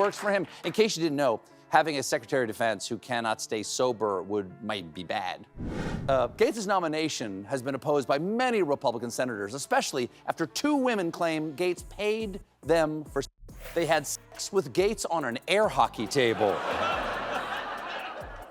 works for him. In case you didn't know, having a Secretary of Defense who cannot stay sober might be bad. Gaetz's nomination has been opposed by many Republican senators, especially after two women claim Gaetz paid them for they had sex with Gaetz on an air hockey table.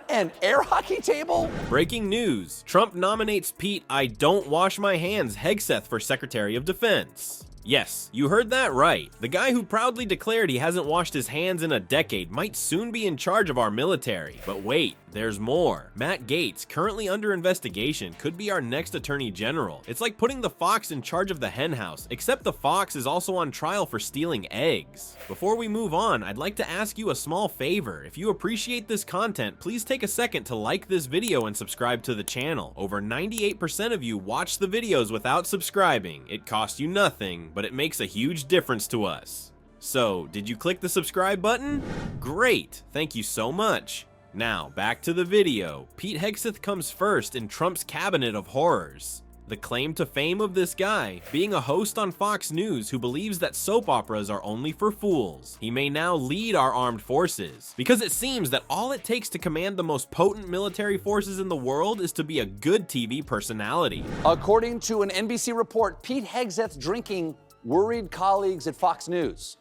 An air hockey table? Breaking news. Trump nominates Pete I don't wash my hands Hegseth for Secretary of Defense. Yes, you heard that right. The guy who proudly declared he hasn't washed his hands in a decade might soon be in charge of our military. But wait, there's more. Matt Gaetz, currently under investigation, could be our next attorney general. It's like putting the fox in charge of the henhouse, except the fox is also on trial for stealing eggs. Before we move on, I'd like to ask you a small favor. If you appreciate this content, please take a second to like this video and subscribe to the channel. Over 98% of you watch the videos without subscribing. It costs you nothing, but it makes a huge difference to us. So, did you click the subscribe button? Great, thank you so much. Now, back to the video. Pete Hegseth comes first in Trump's cabinet of horrors. The claim to fame of this guy, being a host on Fox News who believes that soap operas are only for fools. He may now lead our armed forces, because it seems that all it takes to command the most potent military forces in the world is to be a good TV personality. According to an NBC report, Pete Hegseth drinking worried colleagues at Fox News.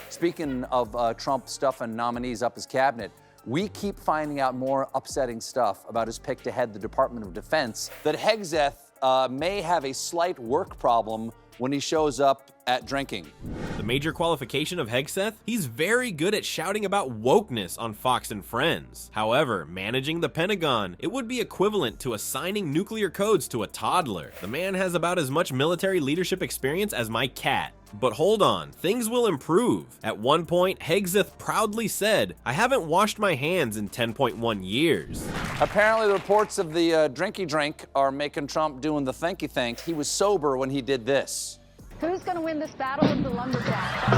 Speaking of Trump stuffing nominees up his cabinet, we keep finding out more upsetting stuff about his pick to head the Department of Defense, that Hegseth may have a slight work problem when he shows up at drinking. The major qualification of Hegseth? He's very good at shouting about wokeness on Fox and Friends. However, managing the Pentagon, it would be equivalent to assigning nuclear codes to a toddler. The man has about as much military leadership experience as my cat. But hold on, things will improve. At one point, Hegseth proudly said, "I haven't washed my hands in 10.1 years. Apparently, the reports of the drinky drink are making Trump doing the thinky think. He was sober when he did this. Who's going to win this battle of the lumberjack?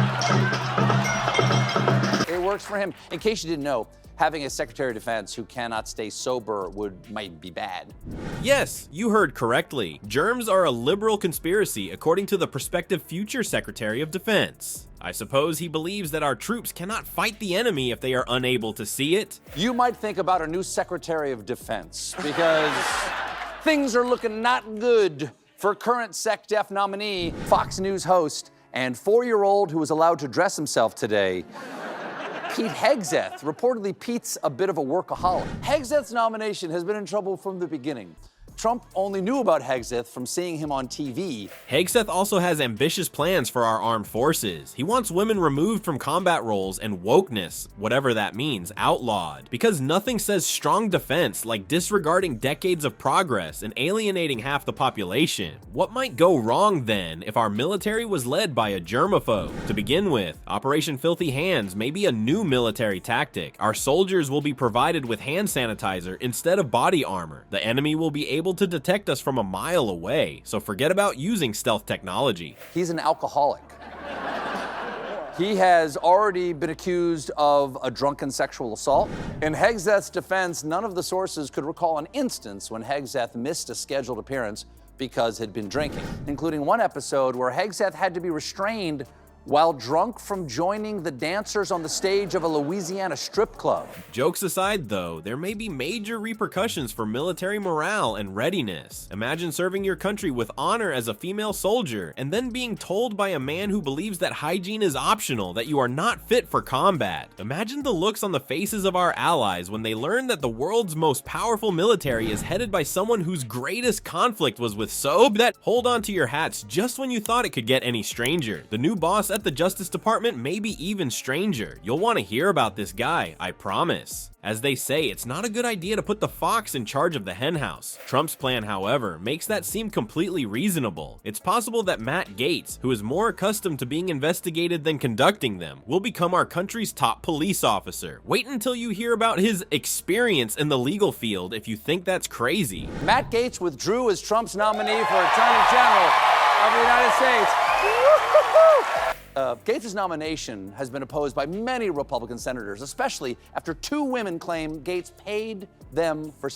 It works for him. In case you didn't know, having a Secretary of Defense who cannot stay sober might be bad. Yes, you heard correctly. Germs are a liberal conspiracy, according to the prospective future Secretary of Defense. I suppose he believes that our troops cannot fight the enemy if they are unable to see it. You might think about a new Secretary of Defense, because things are looking not good for current SecDef nominee, Fox News host, and 4-year-old who was allowed to dress himself today, Pete Hegseth. Reportedly, Pete's a bit of a workaholic. Hegseth's nomination has been in trouble from the beginning. Trump only knew about Hegseth from seeing him on TV. Hegseth also has ambitious plans for our armed forces. He wants women removed from combat roles and wokeness, whatever that means, outlawed. Because nothing says strong defense like disregarding decades of progress and alienating half the population. What might go wrong then if our military was led by a germaphobe? To begin with, Operation Filthy Hands may be a new military tactic. Our soldiers will be provided with hand sanitizer instead of body armor. The enemy will be able to detect us from a mile away, so forget about using stealth technology. He's an alcoholic. He has already been accused of a drunken sexual assault. In Hegseth's defense, none of the sources could recall an instance when Hegseth missed a scheduled appearance because he'd been drinking, including one episode where Hegseth had to be restrained while drunk from joining the dancers on the stage of a Louisiana strip club. Jokes aside though, there may be major repercussions for military morale and readiness. Imagine serving your country with honor as a female soldier and then being told by a man who believes that hygiene is optional that you are not fit for combat. Imagine the looks on the faces of our allies when they learn that the world's most powerful military is headed by someone whose greatest conflict was with soap. Hold on to your hats just when you thought it could get any stranger. The new boss at the Justice Department may be even stranger. You'll want to hear about this guy, I promise. As they say, it's not a good idea to put the fox in charge of the henhouse. Trump's plan, however, makes that seem completely reasonable. It's possible that Matt Gaetz, who is more accustomed to being investigated than conducting them, will become our country's top police officer. Wait until you hear about his experience in the legal field if you think that's crazy. Matt Gaetz withdrew as Trump's nominee for Attorney General of the United States. Gaetz's nomination has been opposed by many Republican senators, especially after two women claim Gaetz paid them for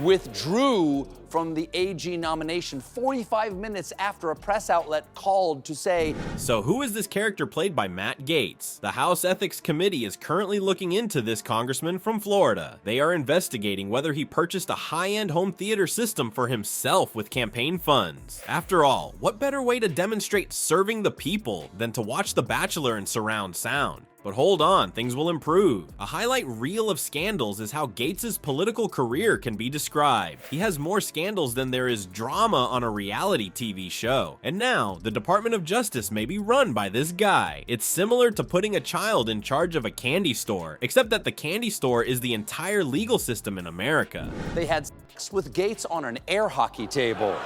withdrew from the AG nomination 45 minutes after a press outlet called to say, So who is this character played by Matt Gaetz? The House Ethics Committee is currently looking into this congressman from Florida. They are investigating whether he purchased a high-end home theater system for himself with campaign funds. After all, what better way to demonstrate serving the people than to watch The Bachelor in surround sound? But hold on, things will improve. A highlight reel of scandals is how Gaetz' political career can be described. He has more scandals than there is drama on a reality TV show. And now, the Department of Justice may be run by this guy. It's similar to putting a child in charge of a candy store, except that the candy store is the entire legal system in America. they had sex with Gaetz on an air hockey table.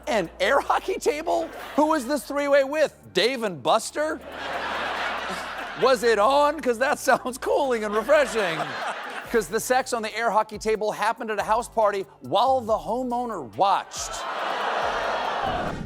An air hockey table? Who was this three-way with? Dave and Buster? Was it on? Because that sounds cooling and refreshing. Because the sex on the air hockey table happened at a house party while the homeowner watched.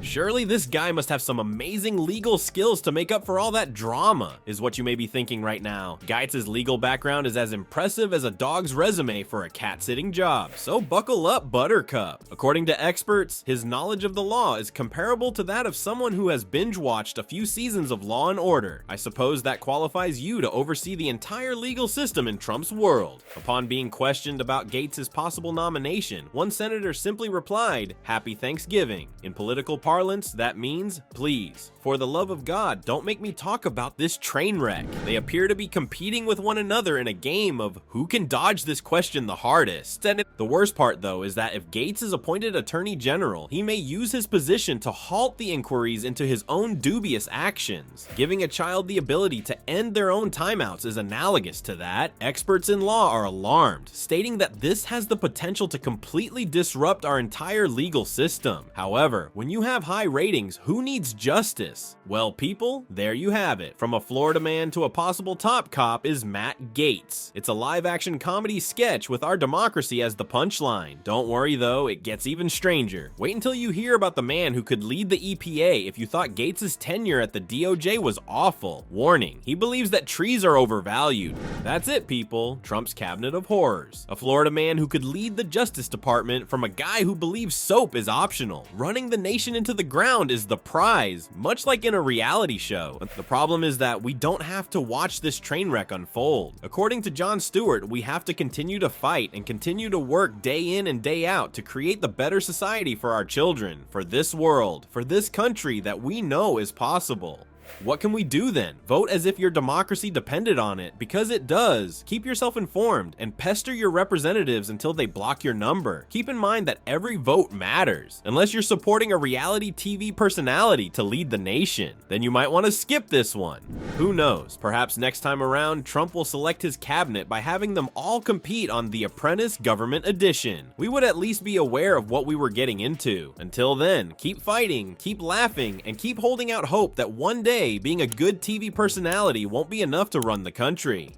Surely this guy must have some amazing legal skills to make up for all that drama, is what you may be thinking right now. Gaetz's legal background is as impressive as a dog's resume for a cat-sitting job, so buckle up, Buttercup. According to experts, his knowledge of the law is comparable to that of someone who has binge-watched a few seasons of Law & Order. I suppose that qualifies you to oversee the entire legal system in Trump's world. Upon being questioned about Gaetz's possible nomination, one senator simply replied, "Happy Thanksgiving." In political parlance, that means, please, for the love of God, don't make me talk about this train wreck. They appear to be competing with one another in a game of who can dodge this question the hardest. And the worst part, though, is that if Gaetz is appointed Attorney General, he may use his position to halt the inquiries into his own dubious actions. Giving a child the ability to end their own timeouts is analogous to that. Experts in law are alarmed, stating that this has the potential to completely disrupt our entire legal system. However, when you have high ratings, who needs justice? Well, people, there you have it. From a Florida man to a possible top cop is Matt Gaetz. It's a live-action comedy sketch with our democracy as the punchline. Don't worry though, it gets even stranger. Wait until you hear about the man who could lead the EPA if you thought Gaetz' tenure at the DOJ was awful. Warning, he believes that trees are overvalued. That's it, people. Trump's cabinet of horrors. A Florida man who could lead the Justice Department from a guy who believes soap is optional. Running the nation into the ground is the prize, much like in a reality show. The problem is that we don't have to watch this train wreck unfold. According to Jon Stewart, we have to continue to fight and continue to work day in and day out to create the better society for our children, for this world, for this country that we know is possible. What can we do then? Vote as if your democracy depended on it, because it does. Keep yourself informed and pester your representatives until they block your number. Keep in mind that every vote matters. Unless you're supporting a reality TV personality to lead the nation, then you might want to skip this one. Who knows? Perhaps next time around, Trump will select his cabinet by having them all compete on The Apprentice Government Edition. We would at least be aware of what we were getting into. Until then, keep fighting, keep laughing, and keep holding out hope that one day being a good TV personality won't be enough to run the country.